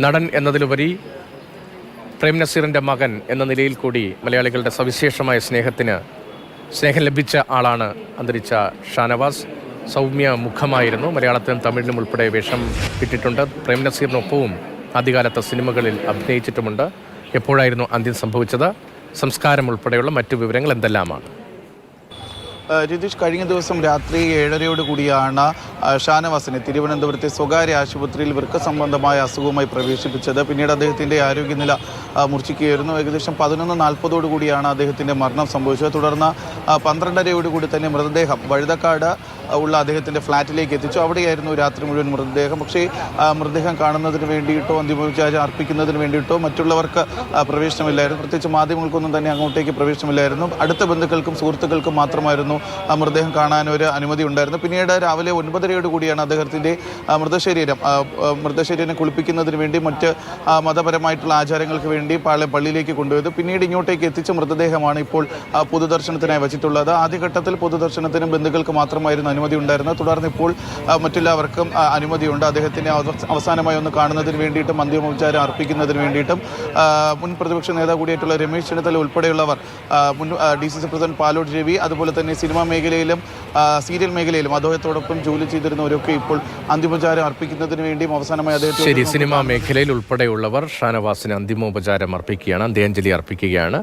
നടൻ എന്നതിലുപരി പ്രേം നസീറിൻ്റെ മകൻ എന്ന നിലയിൽ കൂടി മലയാളികളുടെ സവിശേഷമായ സ്നേഹം ലഭിച്ച ആളാണ് അന്തരിച്ച ഷാനവാസ്. സൗമ്യ മുഖമായിരുന്നു. മലയാളത്തിലും തമിഴിലും ഉൾപ്പെടെ വേഷം ഇട്ടിട്ടുണ്ട്. പ്രേം നസീറിനൊപ്പവും ആദ്യകാലത്തെ സിനിമകളിൽ അഭിനയിച്ചിട്ടുമുണ്ട്. എപ്പോഴായിരുന്നു അന്ത്യം സംഭവിച്ചത്? സംസ്കാരം ഉൾപ്പെടെയുള്ള മറ്റു വിവരങ്ങൾ എന്തെല്ലാമാണ്? രതീഷ്, കഴിഞ്ഞ ദിവസം രാത്രി 7:30 കൂടിയാണ് ഷാനവാസിനെ തിരുവനന്തപുരത്തെ സ്വകാര്യ ആശുപത്രിയിൽ വൃക്ക സംബന്ധമായ അസുഖവുമായി പ്രവേശിപ്പിച്ചത്. പിന്നീട് അദ്ദേഹത്തിൻ്റെ ആരോഗ്യനില മൂർച്ഛിക്കുകയായിരുന്നു. ഏകദേശം 11:40 കൂടിയാണ് അദ്ദേഹത്തിൻ്റെ മരണം സംഭവിച്ചത്. തുടർന്ന് 12:30 കൂടി തന്നെ മൃതദേഹം വഴുതക്കാട് ഉള്ള അദ്ദേഹത്തിൻ്റെ ഫ്ലാറ്റിലേക്ക് എത്തിച്ചു. അവിടെയായിരുന്നു രാത്രി മുഴുവൻ മൃതദേഹം. പക്ഷേ മൃതദേഹം കാണുന്നതിന് വേണ്ടിയിട്ടോ അന്തിമോപചാരം അർപ്പിക്കുന്നതിന് വേണ്ടിയിട്ടോ മറ്റുള്ളവർക്ക് പ്രവേശനമില്ലായിരുന്നു. പ്രത്യേകിച്ച് മാധ്യമങ്ങൾക്കൊന്നും തന്നെ അങ്ങോട്ടേക്ക് പ്രവേശനമില്ലായിരുന്നു. അടുത്ത ബന്ധുക്കൾക്കും സുഹൃത്തുക്കൾക്കും മാത്രമായിരുന്നു മൃതദേഹം കാണാനൊരു അനുമതി ഉണ്ടായിരുന്നു. പിന്നീട് രാവിലെ 9:30 കൂടിയാണ് അദ്ദേഹത്തിൻ്റെ മൃതശരീരം കുളിപ്പിക്കുന്നതിന് വേണ്ടി മറ്റ് മതപരമായിട്ടുള്ള ആചാരങ്ങൾക്ക് വേണ്ടി പള്ളിയിലേക്ക് കൊണ്ടുപോയത്. പിന്നീട് ഇങ്ങോട്ടേക്ക് എത്തിച്ച മൃതദേഹമാണ് ഇപ്പോൾ പൊതുദർശനത്തിനായി വച്ചിട്ടുള്ളത്. ആദ്യഘട്ടത്തിൽ പൊതുദർശനത്തിനും ബന്ധുക്കൾക്ക് മാത്രമായിരുന്നു അനുമതി ഉണ്ടായിരുന്നത്. തുടർന്ന് ഇപ്പോൾ മറ്റെല്ലാവർക്കും അനുമതിയുണ്ട്. അദ്ദേഹത്തിനെ അവസാനമായി ഒന്ന് കാണുന്നതിന് വേണ്ടിയിട്ടും അന്തിമോപചാരം അർപ്പിക്കുന്നതിന് വേണ്ടിയിട്ടും മുൻ പ്രതിപക്ഷ നേതാവ് കൂടിയായിട്ടുള്ള രമേശ് ചെന്നിത്തല ഉൾപ്പെടെയുള്ളവർ, മുൻ DCC പ്രസിഡന്റ് പാലോട് രവി, അതുപോലെ തന്നെ സിനിമാ മേഖലയിലും സീരിയൽ മേഖലയിലും അദ്ദേഹത്തോടൊപ്പം ജോലി ചെയ്തിരുന്നവരൊക്കെ ഇപ്പോൾ അന്തിമോപചാരം അർപ്പിക്കുന്നതിന് വേണ്ടിയും അവസാനമായി അദ്ദേഹത്തെ സിനിമാ മേഖലയിൽ ഉൾപ്പെടെയുള്ളവർ ഷാനവാസിന് അന്തിമോപചാരം അർപ്പിക്കുകയാണ്, അന്ത്യാഞ്ജലി അർപ്പിക്കുകയാണ്.